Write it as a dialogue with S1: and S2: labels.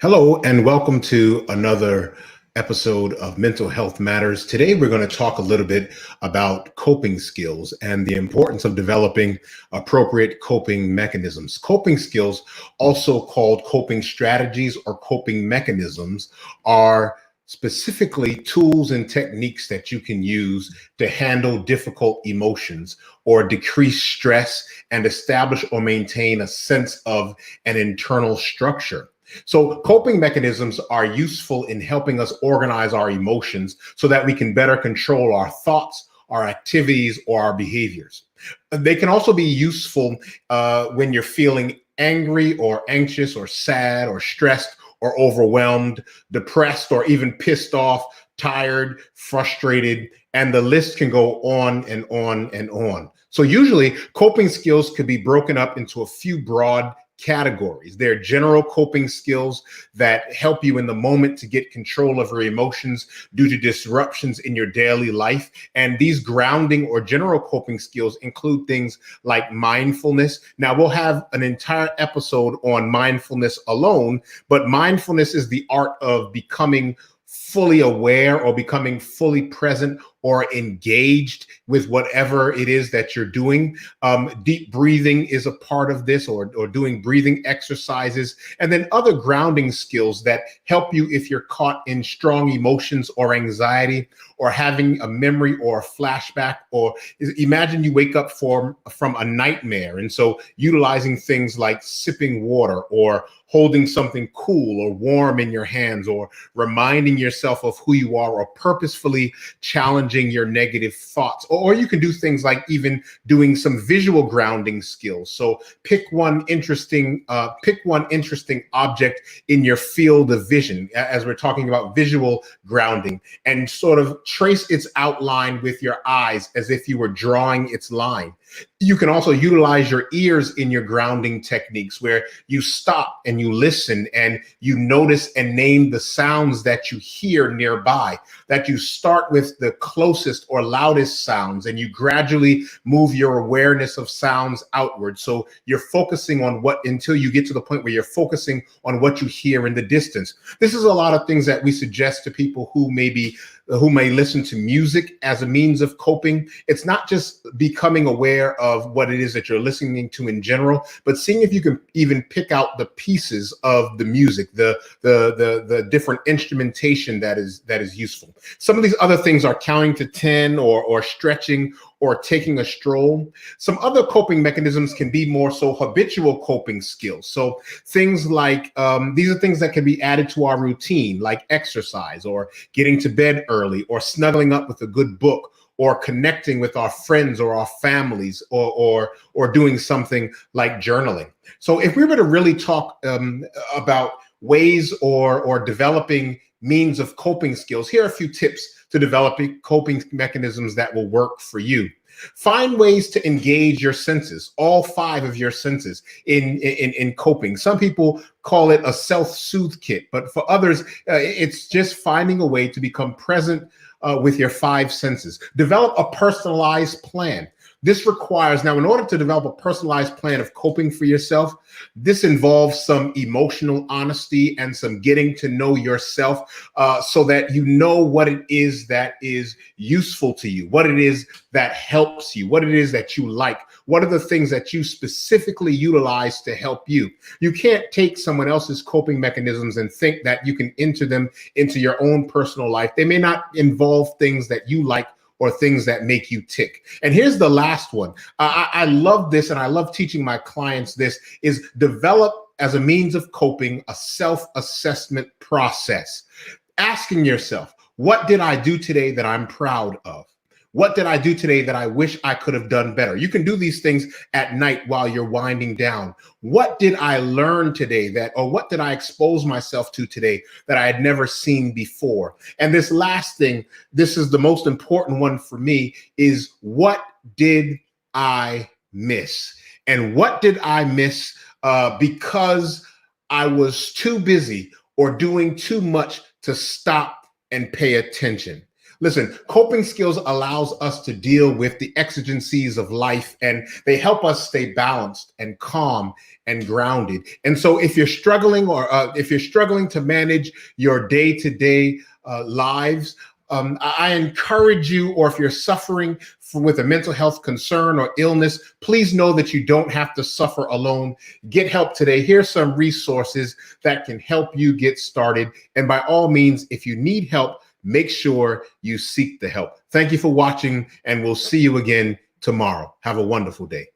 S1: Hello, and welcome to another episode of Mental Health Matters. Today, we're going to talk a little bit about coping skills and the importance of developing appropriate coping mechanisms. Coping skills, also called coping strategies or coping mechanisms, are specifically tools and techniques that you can use to handle difficult emotions or decrease stress and establish or maintain a sense of an internal structure. So coping mechanisms are useful in helping us organize our emotions so that we can better control our thoughts, our activities, or our behaviors. They can also be useful when you're feeling angry or anxious or sad or stressed or overwhelmed, depressed, or even pissed off, tired, frustrated, and the list can go on and on and on. So usually coping skills could be broken up into a few broad categories. They're general coping skills that help you in the moment to get control of your emotions due to disruptions in your daily life. And these grounding or general coping skills include things like mindfulness. Now, we'll have an entire episode on mindfulness alone, but mindfulness is the art of becoming fully aware or becoming fully present or engaged with whatever it is that you're doing. Deep breathing is a part of this, or doing breathing exercises, and then other grounding skills that help you if you're caught in strong emotions or anxiety, or having a memory or a flashback, or imagine you wake up from a nightmare. And so utilizing things like sipping water or holding something cool or warm in your hands, or reminding yourself of who you are, or purposefully challenging your negative thoughts. Or you can do things like even doing some visual grounding skills. So pick one interesting object in your field of vision, as we're talking about visual grounding, and sort of trace its outline with your eyes as if you were drawing its line. You can also utilize your ears in your grounding techniques, where you stop and you listen and you notice and name the sounds that you hear nearby, that you start with the closest or loudest sounds and you gradually move your awareness of sounds outward. So you're focusing on until you get to the point where you're focusing on what you hear in the distance. This is a lot of things that we suggest to people who may listen to music as a means of coping. It's not just becoming aware of what it is that you're listening to in general, but seeing if you can even pick out the pieces of the music, the different instrumentation that is useful. Some of these other things are counting to 10 or stretching or taking a stroll. Some other coping mechanisms can be more so habitual coping skills. So things like, these are things that can be added to our routine, like exercise, or getting to bed early, or snuggling up with a good book, or connecting with our friends or our families, or doing something like journaling. So if we were to really talk about ways or developing means of coping skills, here are a few tips to developing coping mechanisms that will work for you. Find ways to engage your senses, all 5 of your senses in coping. Some people call it a self-soothe kit, but for others, it's just finding a way to become present with your 5 senses. Develop a personalized plan. This requires, now in order to develop a personalized plan of coping for yourself, this involves some emotional honesty and some getting to know yourself, so that you know what it is that is useful to you, what it is that helps you, what it is that you like, what are the things that you specifically utilize to help you. You can't take someone else's coping mechanisms and think that you can enter them into your own personal life. They may not involve things that you like or things that make you tick. And here's the last one. I love this, and I love teaching my clients this, is develop, as a means of coping, a self-assessment process. Asking yourself, what did I do today that I'm proud of? What did I do today that I wish I could have done better? You can do these things at night while you're winding down. What did I learn today or what did I expose myself to today that I had never seen before? And this last thing, this is the most important one for me, is what did I miss? And what did I miss because I was too busy or doing too much to stop and pay attention. Listen, coping skills allows us to deal with the exigencies of life, and they help us stay balanced and calm and grounded. And so if you're struggling if you're struggling to manage your day-to-day lives, I encourage you, or if you're suffering with a mental health concern or illness, please know that you don't have to suffer alone. Get help today. Here's some resources that can help you get started. And by all means, if you need help, make sure you seek the help. Thank you for watching, and we'll see you again tomorrow. Have a wonderful day.